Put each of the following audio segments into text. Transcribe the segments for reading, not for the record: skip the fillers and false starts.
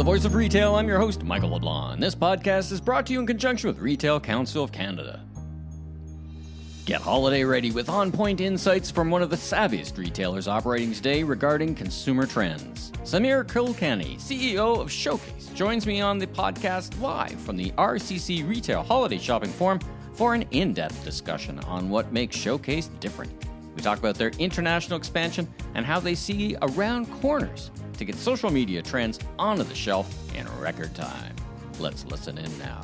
Voice of Retail, I'm your host, Michael LeBlanc. This podcast is brought to you in conjunction with Retail Council of Canada. Get holiday ready with on-point insights from one of the savviest retailers operating today regarding consumer trends. Samir Kulkarni, CEO of Showcase, joins me on the podcast live from the RCC Retail Holiday Shopping Forum for an in-depth discussion on what makes Showcase different. We talk about their international expansion and how they see around corners to get social media trends onto the shelf in record time. Let's listen in now.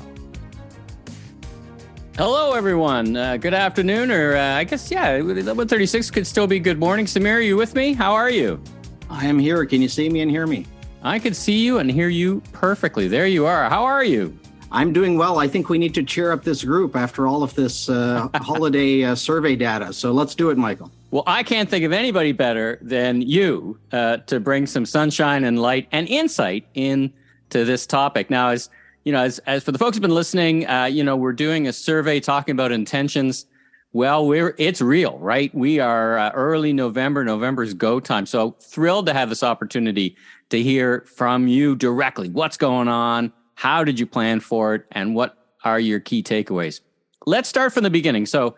Hello, everyone. Good afternoon, or I guess, 1:36 could still be good morning. Samir, are you with me? How are you? I am here. Can you see me and hear me? I can see you and hear you perfectly. There you are. How are you? I'm doing well. I think we need to cheer up this group after all of this holiday survey data. So let's do it, Michael. Well, I can't think of anybody better than you to bring some sunshine and light and insight into this topic. Now, as for the folks who've been listening, we're doing a survey talking about intentions. Well, it's real, right? We are early November. November's go time. So thrilled to have this opportunity to hear from you directly. What's going on? How did you plan for it? And what are your key takeaways? Let's start from the beginning. So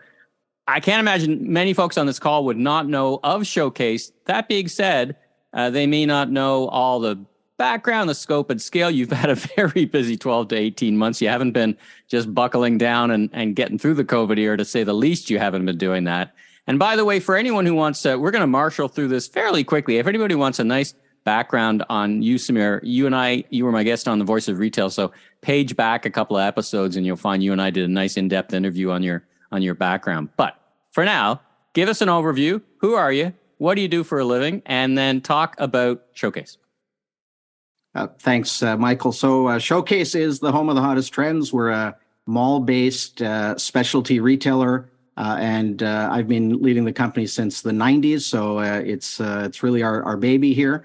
I can't imagine many folks on this call would not know of Showcase. That being said, they may not know all the background, the scope and scale. You've had a very busy 12 to 18 months. You haven't been just buckling down and getting through the COVID era, to say the least. You haven't been doing that. And by the way, for anyone who wants to, we're going to marshal through this fairly quickly. If anybody wants a nice background on you, Samir, you were my guest on The Voice of Retail. So page back a couple of episodes and you'll find you and I did a nice in-depth interview on your background. But for now, give us an overview. Who are you? What do you do for a living? And then talk about Showcase. Thanks, Michael. So Showcase is the home of the hottest trends. We're a mall-based specialty retailer, and I've been leading the company since the 90s. So it's really our baby here.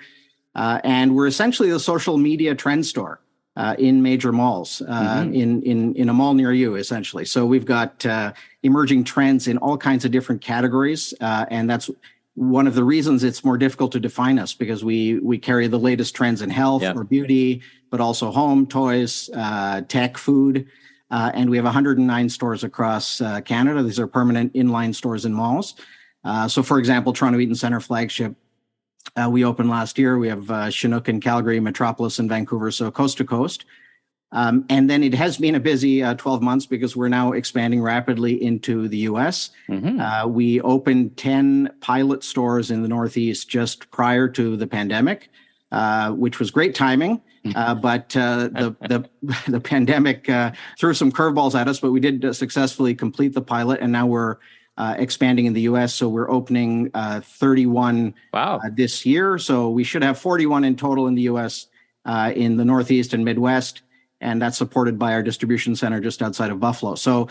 And we're essentially the social media trend store in major malls, in a mall near you, essentially. So we've got emerging trends in all kinds of different categories, and that's one of the reasons it's more difficult to define us, because we carry the latest trends in health or beauty, but also home, toys, tech, food, and we have 109 stores across Canada. These are permanent inline stores in malls. So, for example, Toronto Eaton Centre flagship, we opened last year. We have Chinook in Calgary, Metropolis in Vancouver, so coast to coast. And then it has been a busy 12 months because we're now expanding rapidly into the U.S. We opened 10 pilot stores in the Northeast just prior to the pandemic, which was great timing. But the pandemic threw some curveballs at us, but we did successfully complete the pilot, and now we're expanding in the U.S. So we're opening 31 this year. So we should have 41 in total in the U.S., in the Northeast and Midwest. And that's supported by our distribution center just outside of Buffalo. So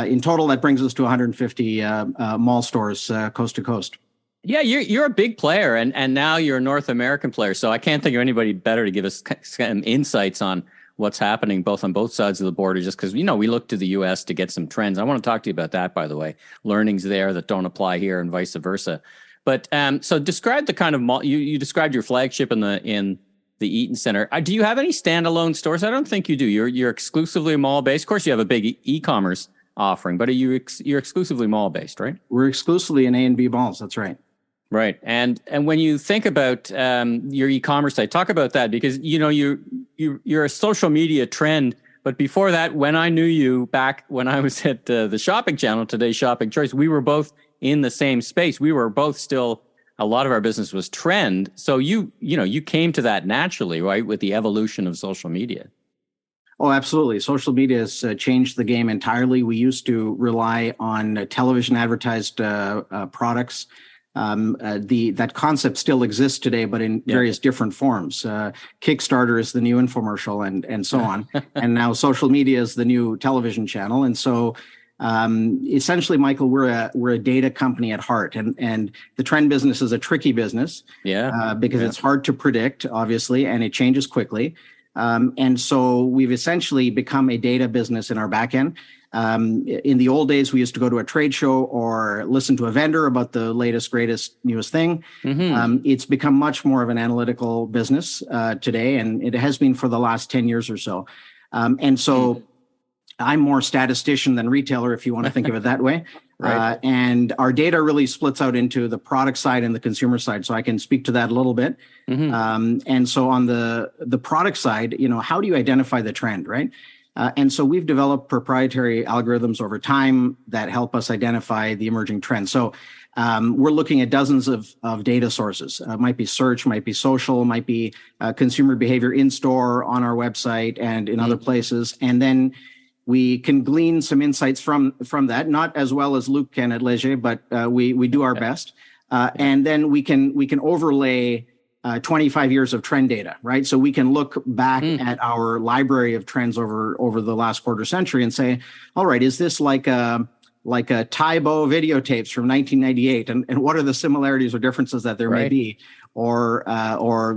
in total, that brings us to 150 mall stores coast to coast. Yeah, you're a big player, and now you're a North American player. So I can't think of anybody better to give us some insights on what's happening on both sides of the border, just because, we look to the U.S. to get some trends. I want to talk to you about that, by the way. Learnings there that don't apply here and vice versa. But so describe the kind of mall. You described your flagship in the Eaton Centre. Do you have any standalone stores? I don't think you do. You're exclusively mall-based. Of course, you have a big e-commerce offering, but you're exclusively mall-based, right? We're exclusively in A and B malls. That's right. Right. And when you think about your e-commerce site, talk about that, because you're a social media trend. But before that, when I knew you back when I was at the Shopping Channel, Today's Shopping Choice, we were both in the same space. We were both still. A lot of our business was trend. So you came to that naturally, right, with the evolution of social media. Oh, absolutely. Social media has changed the game entirely. We used to rely on television advertised products. That concept still exists today, but in various different forms. Kickstarter is the new infomercial and so on. And now social media is the new television channel. And so essentially, Michael, we're a data company at heart, and the trend business is a tricky business, because it's hard to predict, obviously, and it changes quickly. And so we've essentially become a data business in our back end. In the old days, we used to go to a trade show or listen to a vendor about the latest, greatest, newest thing. It's become much more of an analytical business today, and it has been for the last 10 years or so. And so I'm more statistician than retailer, if you want to think of it that way. Right. And our data really splits out into the product side and the consumer side. So I can speak to that a little bit. And so on the product side, how do you identify the trend, right? And so we've developed proprietary algorithms over time that help us identify the emerging trends. So we're looking at dozens of data sources. Might be search, might be social, might be consumer behavior in store, on our website, and in other places. And then we can glean some insights from that, not as well as Luke can at Leger, but we do our best. And then we can overlay 25 years of trend data, right? So we can look back at our library of trends over the last quarter century and say, all right, is this like a Tybo videotapes from 1998, and what are the similarities or differences that there may be, or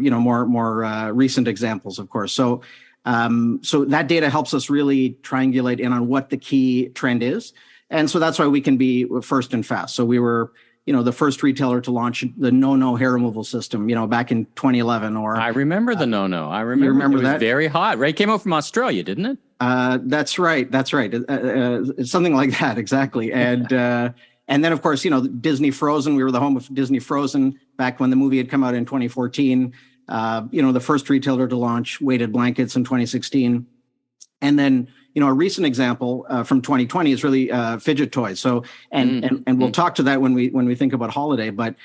more recent examples, of course. So that data helps us really triangulate in on what the key trend is. And so that's why we can be first and fast. So we were, the first retailer to launch the no hair removal system, back in 2011. Or I remember the no. I remember. You remember it was that? Very hot, right? It came out from Australia, didn't it? That's right. Something like that, exactly. And then, of course, Disney Frozen. We were the home of Disney Frozen back when the movie had come out in 2014. The first retailer to launch weighted blankets in 2016. And then, a recent example from 2020 is really fidget toys. So, and we'll talk to that when we think about holiday. But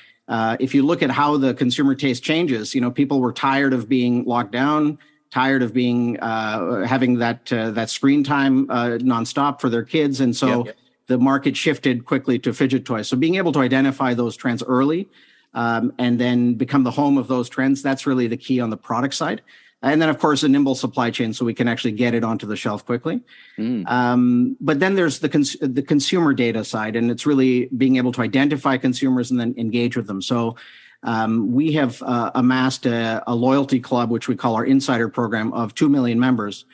if you look at how the consumer taste changes, people were tired of being locked down, tired of being having that screen time nonstop for their kids, and so the market shifted quickly to fidget toys. So, being able to identify those trends early. And then become the home of those trends. That's really the key on the product side. And then, of course, a nimble supply chain so we can actually get it onto the shelf quickly. But then there's the consumer data side, and it's really being able to identify consumers and then engage with them. So we have amassed a loyalty club, which we call our Insider program, of 2 million members.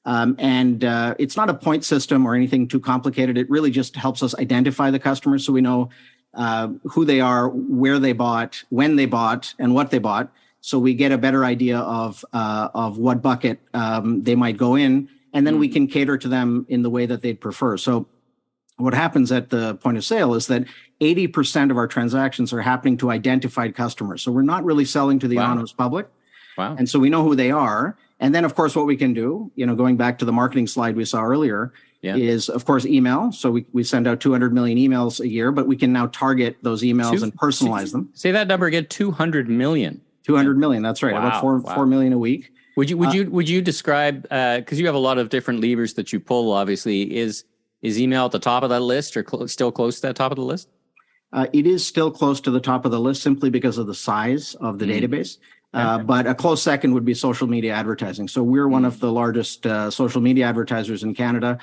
And it's not a point system or anything too complicated. It really just helps us identify the customers so we know who they are, where they bought, when they bought, and what they bought. So we get a better idea of what bucket they might go in, and then we can cater to them in the way that they'd prefer. So what happens at the point of sale is that 80% of our transactions are happening to identified customers. So we're not really selling to the anonymous public. And so we know who they are. And then, of course, what we can do, going back to the marketing slide we saw earlier, is, of course, email. So we send out 200 million emails a year, but we can now target those emails and personalize them. Say that number again, 200 million. 200 million, that's right. About 4 million a week. Would you describe, because you have a lot of different levers that you pull, obviously, is email at the top of that list or still close to that top of the list? It is still close to the top of the list simply because of the size of the database. But a close second would be social media advertising. So we're one of the largest social media advertisers in Canada.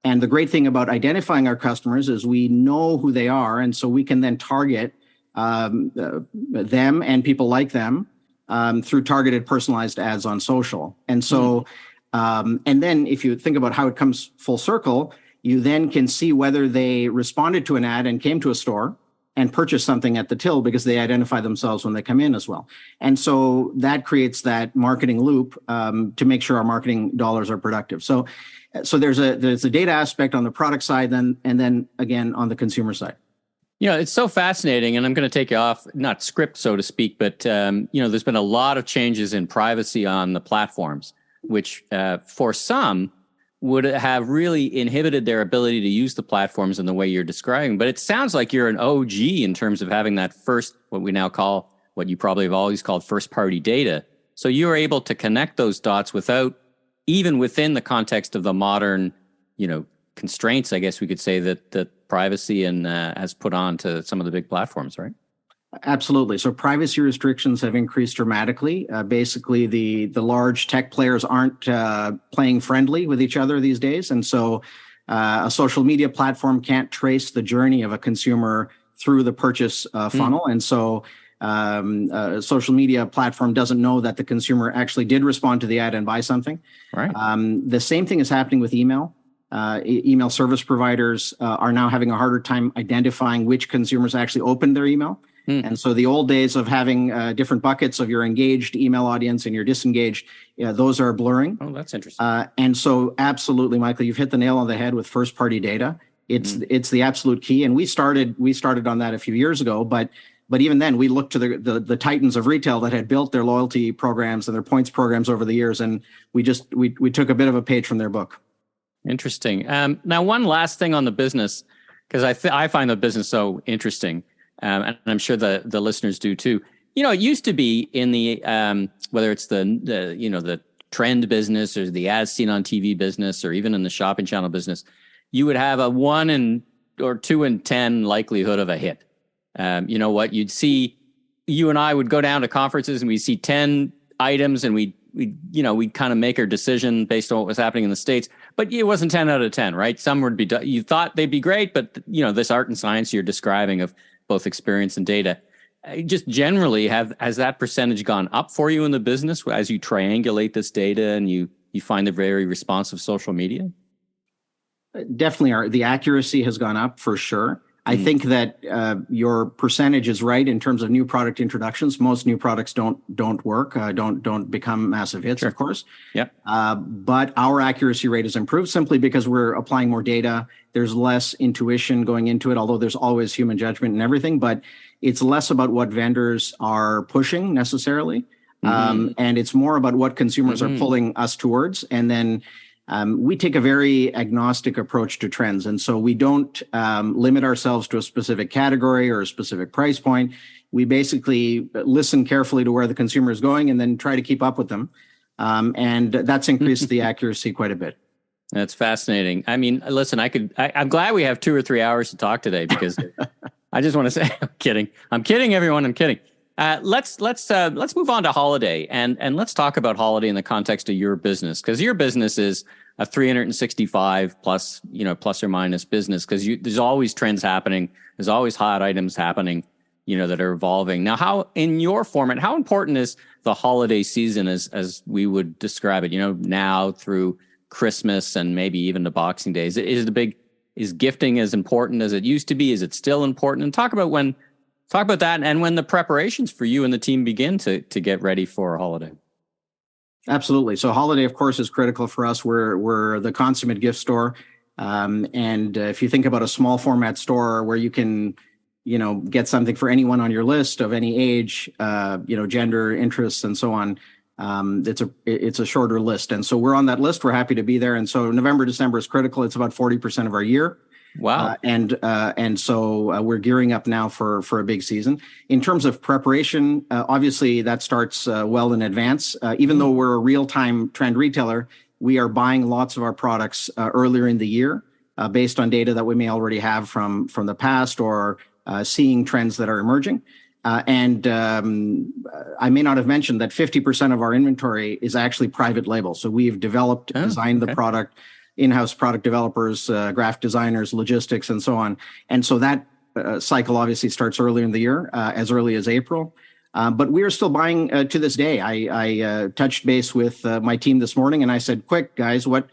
And the great thing about identifying our customers is we know who they are. And so we can then target them and people like them through targeted personalized ads on social. And so, and then if you think about how it comes full circle, you then can see whether they responded to an ad and came to a store and purchase something at the till because they identify themselves when they come in as well. And so that creates that marketing loop to make sure our marketing dollars are productive. So there's a data aspect on the product side, and then again on the consumer side. It's so fascinating, and I'm going to take you off, not script, so to speak, but there's been a lot of changes in privacy on the platforms, which for some would have really inhibited their ability to use the platforms in the way you're describing. But it sounds like you're an OG in terms of having that first, what we now call, what you probably have always called first-party data. So you're able to connect those dots even within the context of the modern, constraints, I guess we could say, that privacy and has put on to some of the big platforms, right? Absolutely. So privacy restrictions have increased dramatically. Basically, the large tech players aren't playing friendly with each other these days. And so a social media platform can't trace the journey of a consumer through the purchase funnel. And so a social media platform doesn't know that the consumer actually did respond to the ad and buy something. Right. The same thing is happening with email. email service providers are now having a harder time identifying which consumers actually opened their email. And so the old days of having different buckets of your engaged email audience and your disengaged, those are blurring. Oh, that's interesting. And so absolutely, Michael, you've hit the nail on the head with first party data. It's the absolute key. And we started on that a few years ago, but even then we looked to the titans of retail that had built their loyalty programs and their points programs over the years. And we took a bit of a page from their book. Interesting. Now, one last thing on the business, because I find the business so interesting. And I'm sure the listeners do too. It used to be in the whether it's the trend business or the as seen on TV business or even in the shopping channel business, you would have a 1 or 2 in 10 likelihood of a hit. You'd see, you and I would go down to conferences and we'd see 10 items and we'd kind of make our decision based on what was happening in the States, but it wasn't 10 out of 10, right? Some would be, you thought they'd be great, but this art and science you're describing of both experience and data, just generally has that percentage gone up for you in the business as you triangulate this data and you find the very responsive social media? Definitely, the accuracy has gone up for sure. I think that your percentage is right in terms of new product introductions. Most new products don't work, don't become massive hits, of course. Yeah. But our accuracy rate has improved simply because we're applying more data. There's less intuition going into it, although there's always human judgment and everything. But it's less about what vendors are pushing necessarily, and it's more about what consumers are pulling us towards, and then. We take a very agnostic approach to trends. And so we don't limit ourselves to a specific category or a specific price point. We basically listen carefully to where the consumer is going and then try to keep up with them. And that's increased the accuracy quite a bit. That's fascinating. I mean, listen, I'm glad we have 2 or 3 hours to talk today because I just want to say, I'm kidding, everyone. I'm kidding. Let's move on to holiday and let's talk about holiday in the context of your business, because your business is a 365 plus or minus business, because there's always trends happening. There's always hot items happening, that are evolving. Now, how in your format, how important is the holiday season as we would describe it, now through Christmas and maybe even the Boxing Day? Is gifting as important as it used to be? Is it still important? And talk about that and when the preparations for you and the team begin to get ready for a holiday. Absolutely. So holiday, of course, is critical for us. We're the consummate gift store. And if you think about a small format store where you can, get something for anyone on your list of any age, gender, interests, and so on, it's a shorter list. And so we're on that list. We're happy to be there. And so November, December is critical. It's about 40% of our year. Wow. And so we're gearing up now for a big season. In terms of preparation, obviously that starts well in advance. Even though we're a real-time trend retailer, we are buying lots of our products earlier in the year based on data that we may already have from the past or seeing trends that are emerging. And I may not have mentioned that 50% of our inventory is actually private label. So we've designed the product, in-house product developers, graphic designers, logistics, and so on. And so that cycle obviously starts earlier in the year, as early as April. But we are still buying to this day. I touched base with my team this morning and I said, quick, guys, what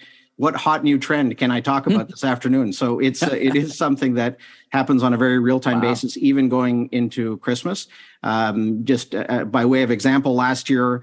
hot new trend can I talk about this afternoon? So it is something that happens on a very real-time basis, even going into Christmas. Just by way of example, last year,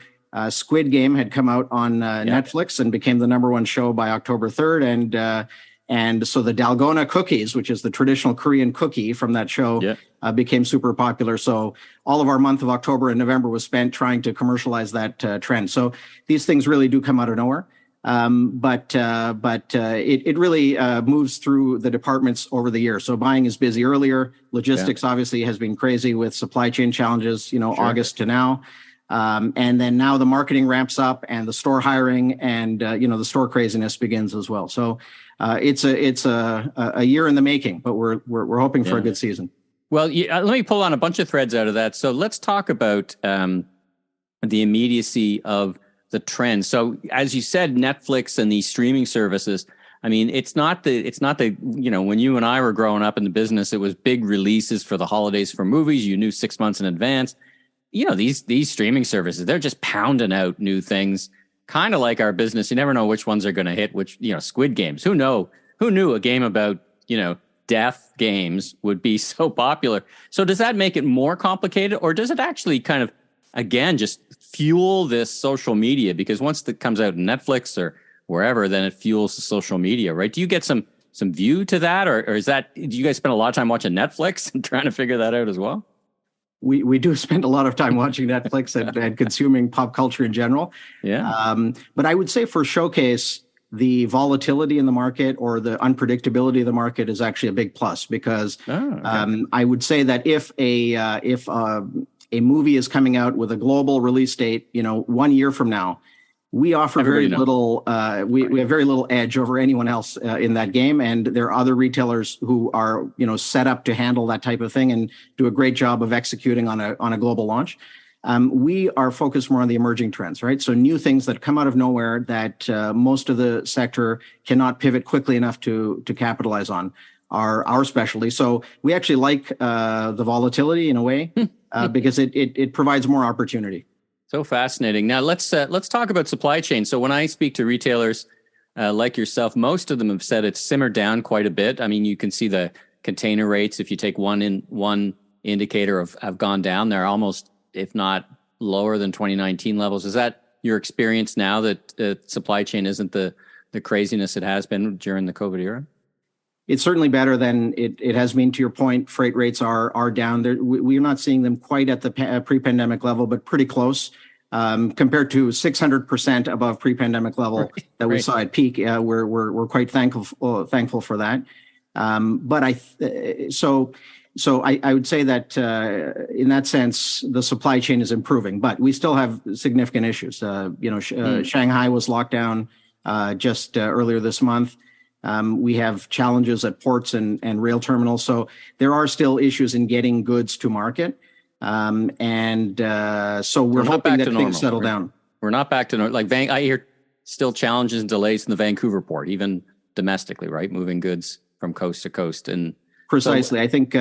Squid Game had come out on Netflix and became the number 1 show by October 3rd. And so the Dalgona cookies, which is the traditional Korean cookie from that show, became super popular. So all of our month of October and November was spent trying to commercialize that trend. So these things really do come out of nowhere. But it really moves through the departments over the year. So buying is busy earlier. Logistics obviously has been crazy with supply chain challenges, August to now. And then now the marketing ramps up and the store hiring and, the store craziness begins as well. So it's a year in the making, but we're hoping for a good season. Well, let me pull on a bunch of threads out of that. So let's talk about the immediacy of the trend. So as you said, Netflix and these streaming services, I mean, it's not the, when you and I were growing up in the business, it was big releases for the holidays for movies. You knew 6 months in advance. These streaming services, they're just pounding out new things, kind of like our business. You never know which ones are going to hit, Squid Games. Who who knew a game about, death games would be so popular? So does that make it more complicated, or does it actually kind of, again, just fuel this social media? Because once it comes out in Netflix or wherever, then it fuels the social media, right? Do you get some view to that, or is that, do you guys spend a lot of time watching Netflix and trying to figure that out as well? We do spend a lot of time watching Netflix and consuming pop culture in general. Yeah. But I would say for Showcase, the volatility in the market or the unpredictability of the market is actually a big plus, because I would say that if a movie is coming out with a global release date, 1 year from now, we offer very little. We have very little edge over anyone else in that game, and there are other retailers who are set up to handle that type of thing and do a great job of executing on a global launch. We are focused more on the emerging trends, right? So new things that come out of nowhere that most of the sector cannot pivot quickly enough to capitalize on are our specialty. So we actually like the volatility in a way because it provides more opportunity. So fascinating. Now let's talk about supply chain. So when I speak to retailers like yourself, most of them have said it's simmered down quite a bit. I mean, you can see the container rates, if you take one indicator, have gone down. They're almost, if not lower than 2019 levels. Is that your experience now, that supply chain isn't the craziness it has been during the COVID era? It's certainly better than it has been. To your point, freight rates are down. We're not seeing them quite at the pre-pandemic level, but pretty close, compared to 600% above pre-pandemic level that we saw at peak. We're quite thankful for that. But I would say that in that sense, the supply chain is improving, but we still have significant issues. Shanghai was locked down just earlier this month. We have challenges at ports and rail terminals. So there are still issues in getting goods to market. So we're hoping that things settle down. We're not back to normal. I hear still challenges and delays in the Vancouver port, even domestically, right? Moving goods from coast to coast. And precisely. So, I think,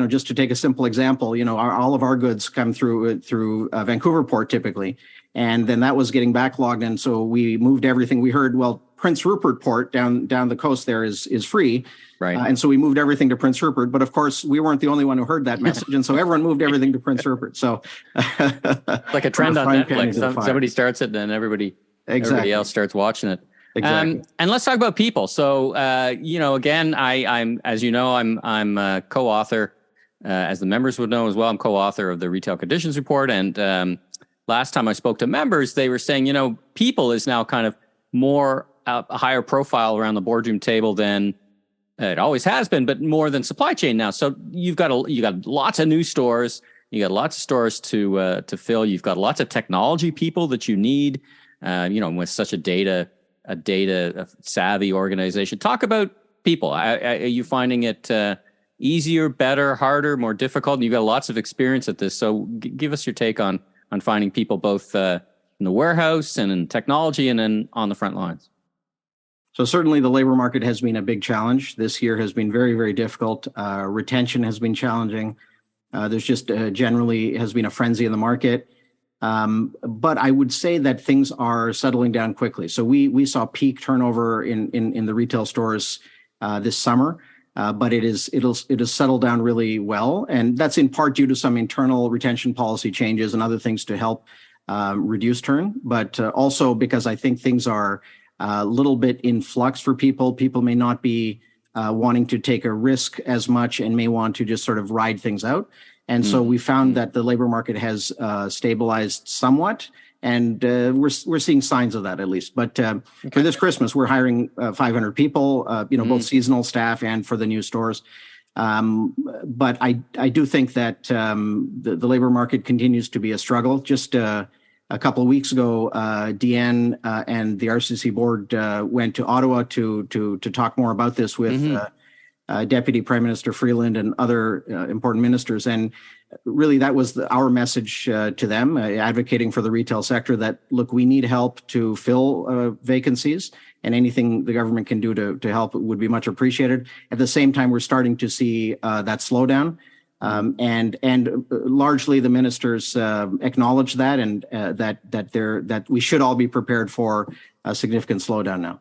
just to take a simple example, all of our goods come through Vancouver port typically. And then that was getting backlogged. And so we moved everything. We heard, Prince Rupert port down the coast there is free. Right. And so we moved everything to Prince Rupert. But of course, we weren't the only one who heard that message. And so everyone moved everything to Prince Rupert. So like a trend on Netflix. Somebody starts it, then everybody else starts watching it. Exactly. And let's talk about people. So, again, I'm as you know, I'm a co-author, as the members would know as well. I'm co-author of the Retail Conditions Report. And last time I spoke to members, they were saying, people is now kind of more a higher profile around the boardroom table than it always has been, but more than supply chain now. So you got lots of new stores, you got lots of stores to fill. You've got lots of technology people that you need, with such a data savvy organization. Talk about people. Are you finding it easier, better, harder, more difficult? And you've got lots of experience at this. So give us your take on finding people both in the warehouse and in technology and then on the front lines. So certainly the labor market has been a big challenge. This year has been very, very difficult. Retention has been challenging. There's just generally has been a frenzy in the market. But I would say that things are settling down quickly. So we saw peak turnover in the retail stores this summer, but it'll settle down really well, and that's in part due to some internal retention policy changes and other things to help reduce turn, but also because I think things are a little bit in flux for people. People may not be wanting to take a risk as much and may want to just sort of ride things out. And so we found that the labor market has stabilized somewhat, and we're seeing signs of that at least. But for this Christmas, we're hiring 500 people, both seasonal staff and for the new stores. But I do think that the labor market continues to be a struggle. Just a couple of weeks ago, Deanne and the RCC board went to Ottawa to talk more about this with Deputy Prime Minister Freeland and other important ministers. And really, that was our message to them, advocating for the retail sector that, look, we need help to fill vacancies, and anything the government can do to help would be much appreciated. At the same time, we're starting to see that slowdown. And largely the ministers acknowledge that, and that we should all be prepared for a significant slowdown now.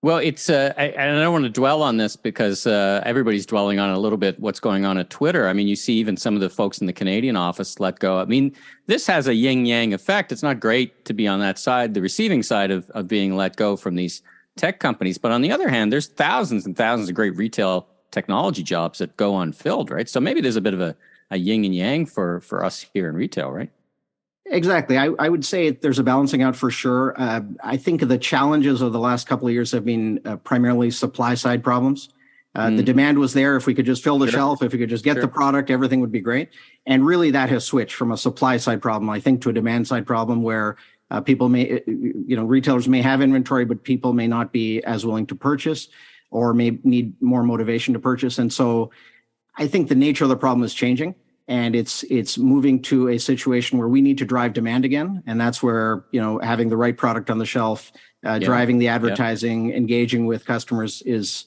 Well, and I don't want to dwell on this because everybody's dwelling on a little bit what's going on at Twitter. I mean, you see even some of the folks in the Canadian office let go. I mean, this has a yin-yang effect. It's not great to be on that side, the receiving side of being let go from these tech companies. But on the other hand, there's thousands and thousands of great retail technology jobs that go unfilled, right? So maybe there's a bit of a yin and yang for us here in retail, right? Exactly. I would say there's a balancing out for sure. I think the challenges of the last couple of years have been primarily supply side problems. The demand was there. If we could just fill the shelf, if we could just get the product, everything would be great. And really that has switched from a supply side problem, I think, to a demand side problem where people may, retailers may have inventory, but people may not be as willing to purchase or may need more motivation to purchase. And so I think the nature of the problem is changing. And it's moving to a situation where we need to drive demand again, and that's where having the right product on the shelf, driving the advertising, engaging with customers is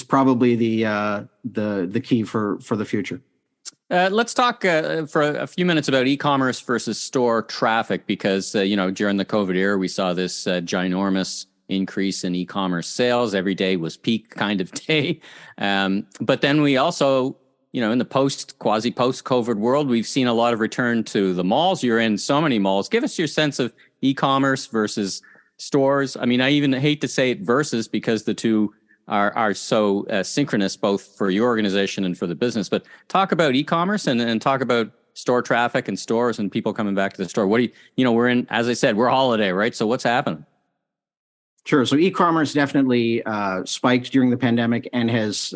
probably the key for the future. Let's talk for a few minutes about e-commerce versus store traffic, because during the COVID era we saw this ginormous increase in e-commerce sales. Every day was peak kind of day, but then we also, in the post-COVID world, we've seen a lot of return to the malls. You're in so many malls. Give us your sense of e-commerce versus stores. I mean, I even hate to say it versus because the two are so synchronous, both for your organization and for the business. But talk about e-commerce and talk about store traffic and stores and people coming back to the store. What do we're in, as I said, we're holiday, right? So what's happening? Sure. So e-commerce definitely spiked during the pandemic and has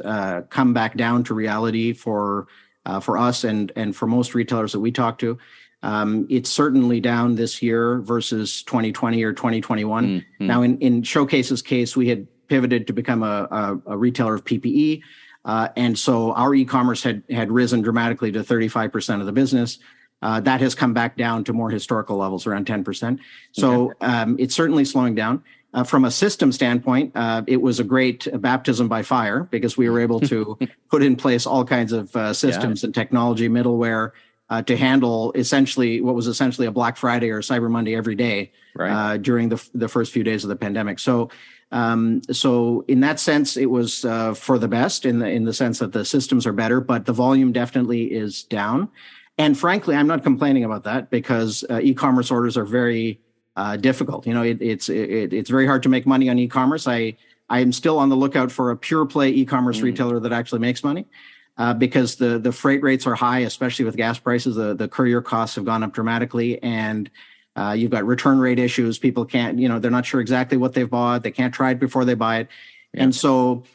come back down to reality for us and for most retailers that we talk to. It's certainly down this year versus 2020 or 2021. Mm-hmm. Now, in Showcase's case, we had pivoted to become a retailer of PPE. And so our e-commerce had risen dramatically to 35% of the business. That has come back down to more historical levels, around 10%. So it's certainly slowing down. From a system standpoint, it was a great baptism by fire because we were able to put in place all kinds of systems and technology, middleware to handle what was essentially a Black Friday or Cyber Monday every day during the first few days of the pandemic. So in that sense, it was for the best in the sense that the systems are better, but the volume definitely is down. And frankly, I'm not complaining about that because e-commerce orders are very difficult. It's very hard to make money on e-commerce. I am still on the lookout for a pure play e-commerce retailer that actually makes money because the freight rates are high, especially with gas prices. The courier costs have gone up dramatically, and you've got return rate issues. People can't, they're not sure exactly what they've bought. They can't try it before they buy it. Yeah. And so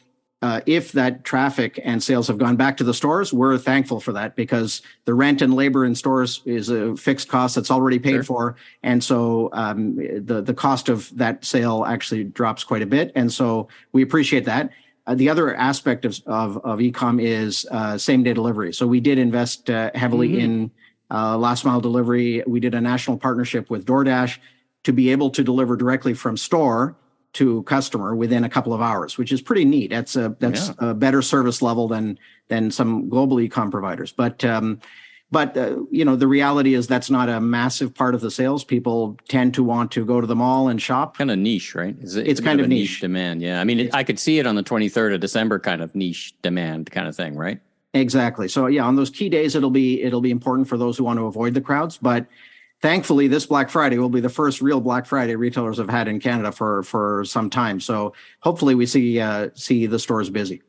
if that traffic and sales have gone back to the stores, we're thankful for that because the rent and labor in stores is a fixed cost that's already paid for. And so the cost of that sale actually drops quite a bit. And so we appreciate that. The other aspect of e-com is same day delivery. So we did invest heavily in last mile delivery. We did a national partnership with DoorDash to be able to deliver directly from store to customer within a couple of hours, which is pretty neat. That's a better service level than some global e-com providers. But the reality is that's not a massive part of the sales. People tend to want to go to the mall and shop. Kind of niche, right? It's kind of niche demand. Yeah, I mean, I could see it on the 23rd of December, kind of niche demand kind of thing, right? Exactly. So yeah, on those key days, it'll be important for those who want to avoid the crowds, but. Thankfully, this Black Friday will be the first real Black Friday retailers have had in Canada for some time. So hopefully we see the stores busy.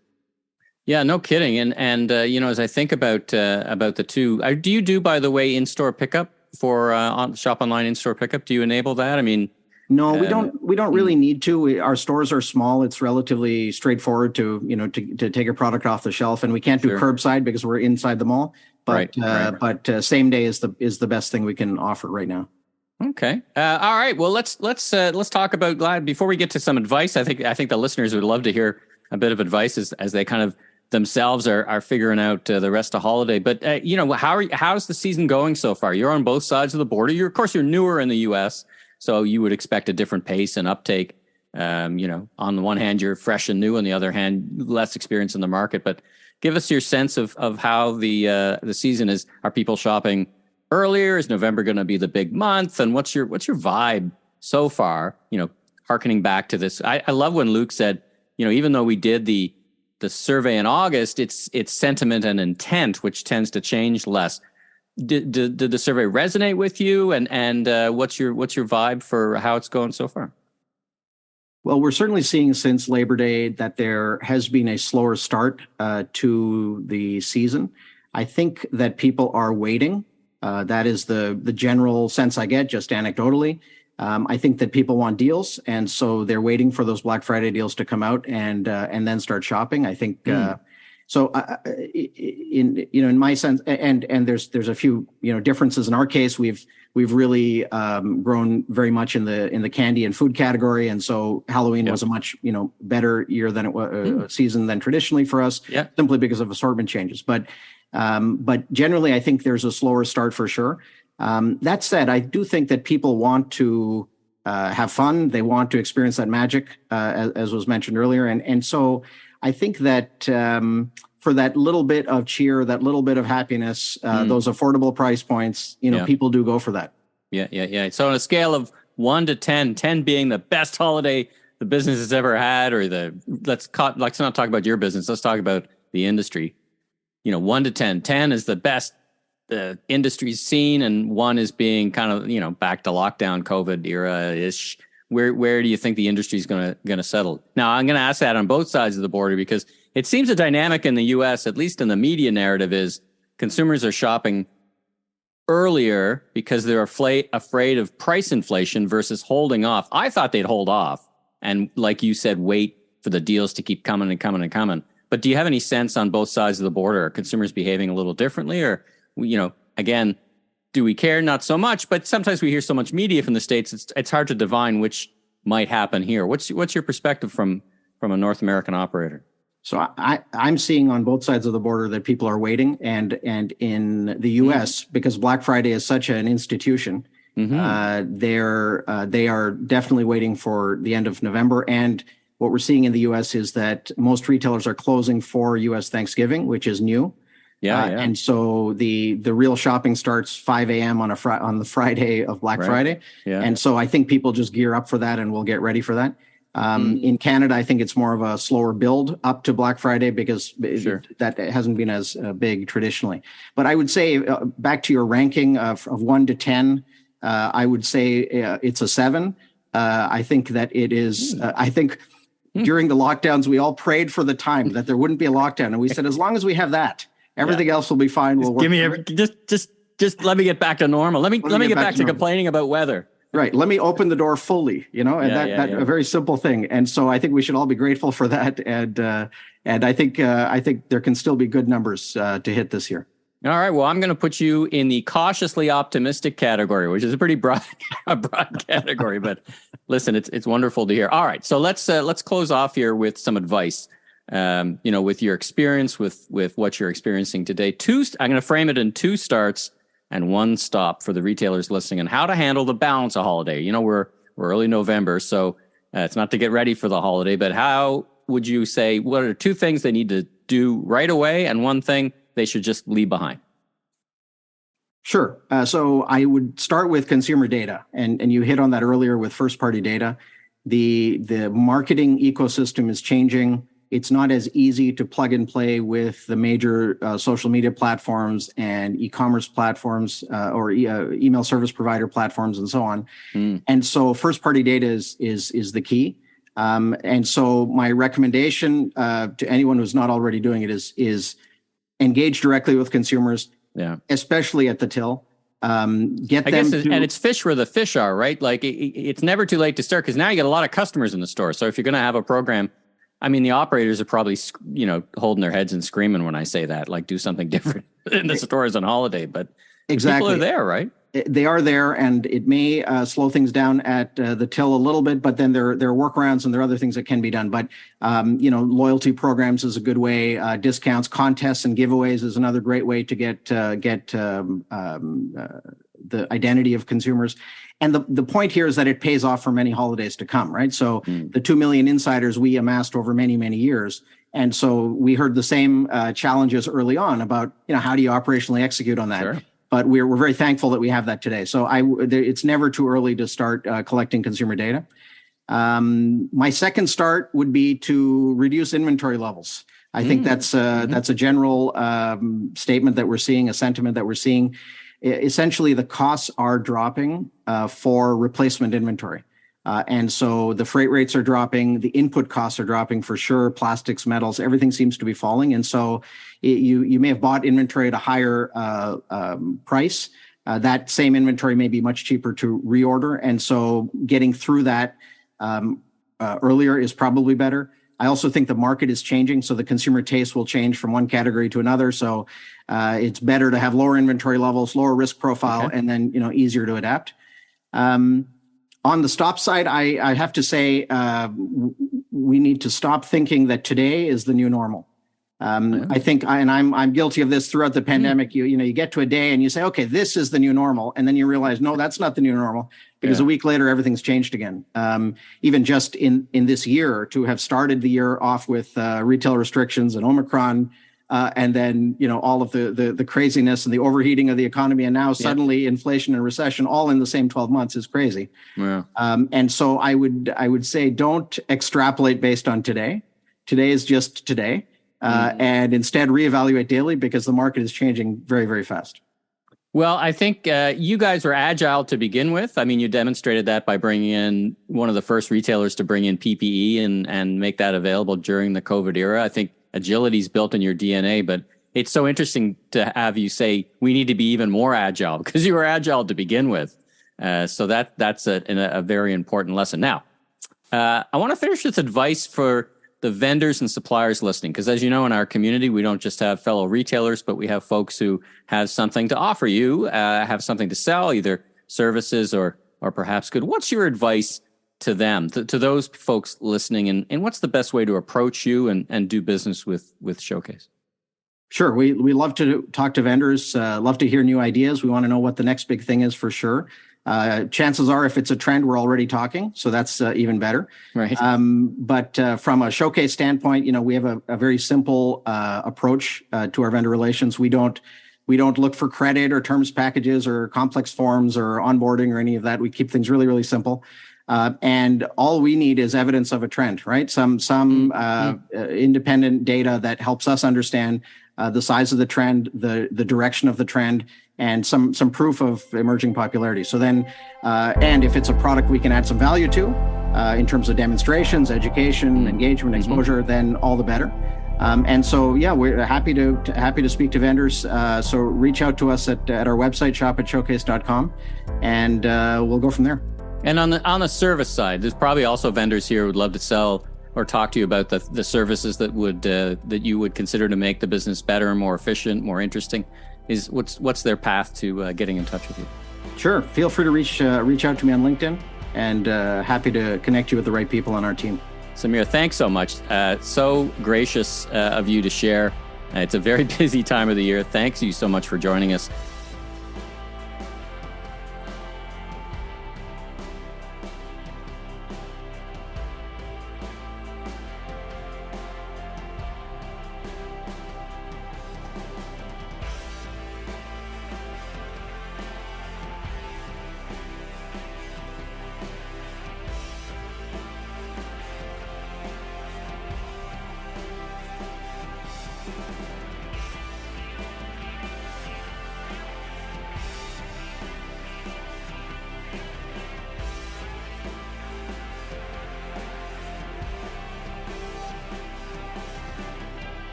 Yeah, no kidding. And as I think about the two, do you do, by the way, in-store pickup for shop online in-store pickup? Do you enable that? I mean, no, we don't really need to. Our stores are small. It's relatively straightforward to take a product off the shelf, and we can't do curbside because we're inside the mall. But same day is the best thing we can offer right now. Okay. All right. Well, let's talk about Glad before we get to some advice. I think the listeners would love to hear a bit of advice as they kind of themselves are figuring out the rest of holiday. But how's the season going so far? You're on both sides of the border. You're newer in the U.S., so you would expect a different pace and uptake. On the one hand, you're fresh and new. On the other hand, less experience in the market. But give us your sense of how the season is. Are people shopping earlier? Is November going to be the big month? And what's your vibe so far? hearkening back to this. I love when Luke said, even though we did the survey in August, it's sentiment and intent, which tends to change less. Did the survey resonate with you? And what's your vibe for how it's going so far? Well, we're certainly seeing since Labor Day that there has been a slower start to the season. I think that people are waiting. That is the general sense I get, just anecdotally. I think that people want deals, and so they're waiting for those Black Friday deals to come out and then start shopping. I think so. In my sense, and there's a few differences in our case. We've really grown very much in the candy and food category, and so Halloween was a much better year than it was season than traditionally for us, simply because of assortment changes. But generally, I think there's a slower start for sure. That said, I do think that people want to have fun. They want to experience that magic, as was mentioned earlier. And so I think that for that little bit of cheer, that little bit of happiness, those affordable price points, people do go for that. Yeah. So on a scale of 1 to 10, 10 being the best holiday the business has ever had, or let's not talk about your business. Let's talk about the industry. 1 to 10. 10 is the best the industry's seen, and 1 is being kind of, back to lockdown COVID era-ish. Where do you think the industry is going to settle? Now, I'm going to ask that on both sides of the border, because it seems a dynamic in the U.S., at least in the media narrative, is consumers are shopping earlier because they're afraid of price inflation versus holding off. I thought they'd hold off and, like you said, wait for the deals to keep coming and coming and coming. But do you have any sense on both sides of the border? Are consumers behaving a little differently, or again, do we care? Not so much, but sometimes we hear so much media from the States, it's hard to divine which might happen here. What's your perspective from a North American operator? So I'm seeing on both sides of the border that people are waiting, and in the U.S., because Black Friday is such an institution, they are definitely waiting for the end of November. And what we're seeing in the U.S. is that most retailers are closing for U.S. Thanksgiving, which is new. And so the real shopping starts 5 a.m. on the Friday of Black Friday. And so I think people just gear up for that and will get ready for that. In Canada, I think it's more of a slower build up to Black Friday, because that hasn't been as big traditionally. But I would say, back to your ranking of 1 to 10, I would say it's a 7. I think that it is, I think during the lockdowns, we all prayed for the time that there wouldn't be a lockdown. And we said, as long as we have that, everything else will be fine. We'll work. Just let me get back to normal. Let me get back to complaining about weather. Right. Let me open the door fully, and a very simple thing. And so I think we should all be grateful for that. And I think there can still be good numbers to hit this year. All right. Well, I'm going to put you in the cautiously optimistic category, which is a pretty broad category. But listen, it's wonderful to hear. All right. So let's close off here with some advice. With your experience, with what you're experiencing today. I'm going to frame it in 2 starts and 1 stop for the retailers listening, and how to handle the balance of holiday. We're early November, so it's not to get ready for the holiday, but how would you say, what are 2 things they need to do right away, and 1 thing they should just leave behind? Sure. So I would start with consumer data, and you hit on that earlier with first-party data. The marketing ecosystem is changing. It's not as easy to plug and play with the major social media platforms and e-commerce platforms or email service provider platforms and so on. And so first-party data is the key. And so my recommendation to anyone who's not already doing it is engage directly with consumers, especially at the till. And it's fish where the fish are, right? Like it's never too late to start, because now you get a lot of customers in the store. So if you're going to have a program, I mean, the operators are probably, holding their heads and screaming when I say that, like, do something different in the stores on holiday. But people are there, right? They are there, and it may slow things down at the till a little bit, but then there are workarounds and there are other things that can be done. But, loyalty programs is a good way. Discounts, contests, and giveaways is another great way to get the identity of consumers. And the point here is that it pays off for many holidays to come, right? So the 2 million insiders we amassed over many, many years. And so we heard the same challenges early on about, how do you operationally execute on that? Sure. But we're very thankful that we have that today. So it's never too early to start collecting consumer data. My second start would be to reduce inventory levels. I think that's a general statement that we're seeing, a sentiment that we're seeing. Essentially, the costs are dropping for replacement inventory. And so the freight rates are dropping, the input costs are dropping for sure, plastics, metals, everything seems to be falling. And so you may have bought inventory at a higher price. That same inventory may be much cheaper to reorder. And so getting through that earlier is probably better. I also think the market is changing, so the consumer taste will change from one category to another. So it's better to have lower inventory levels, lower risk profile, and then easier to adapt. On the stop side, I have to say we need to stop thinking that today is the new normal. I think, and I'm guilty of this throughout the pandemic. You get to a day and you say, okay, this is the new normal, and then you realize, no, that's not the new normal, because a week later everything's changed again. Even just in this year, to have started the year off with retail restrictions and Omicron, and then all of the craziness and the overheating of the economy, and now suddenly inflation and recession all in the same 12 months is crazy. Yeah. And so I would say don't extrapolate based on today. Today is just today. And instead reevaluate daily, because the market is changing very, very fast. Well, I think you guys were agile to begin with. I mean, you demonstrated that by bringing in one of the first retailers to bring in PPE and make that available during the COVID era. I think agility is built in your DNA, but it's so interesting to have you say we need to be even more agile, because you were agile to begin with. So that's a very important lesson. Now, I want to finish with advice for the vendors and suppliers listening, because as you know, in our community, we don't just have fellow retailers, but we have folks who have something to offer you, have something to sell, either services or perhaps good. What's your advice to them, to those folks listening, and what's the best way to approach you and do business with Showcase? Sure. We love to talk to vendors, love to hear new ideas. We want to know what the next big thing is for sure. Chances are, if it's a trend, we're already talking, so that's even better. Right. But from a Showcase standpoint, we have a very simple approach to our vendor relations. We don't look for credit or terms packages or complex forms or onboarding or any of that. We keep things really, really simple. And all we need is evidence of a trend, right? Some independent data that helps us understand the size of the trend, the direction of the trend, and some proof of emerging popularity. So then, and if it's a product we can add some value to, in terms of demonstrations, education, engagement, exposure, then all the better. And so, we're happy to speak to vendors. So reach out to us at our website, shop@showcase.com, and we'll go from there. And on the service side, there's probably also vendors here who would love to sell or talk to you about the services that you would consider to make the business better and more efficient, more interesting. What's their path to getting in touch with you? Sure. Feel free to reach out to me on LinkedIn, and happy to connect you with the right people on our team. Samir, thanks so much. So gracious of you to share. It's a very busy time of the year. Thanks you so much for joining us.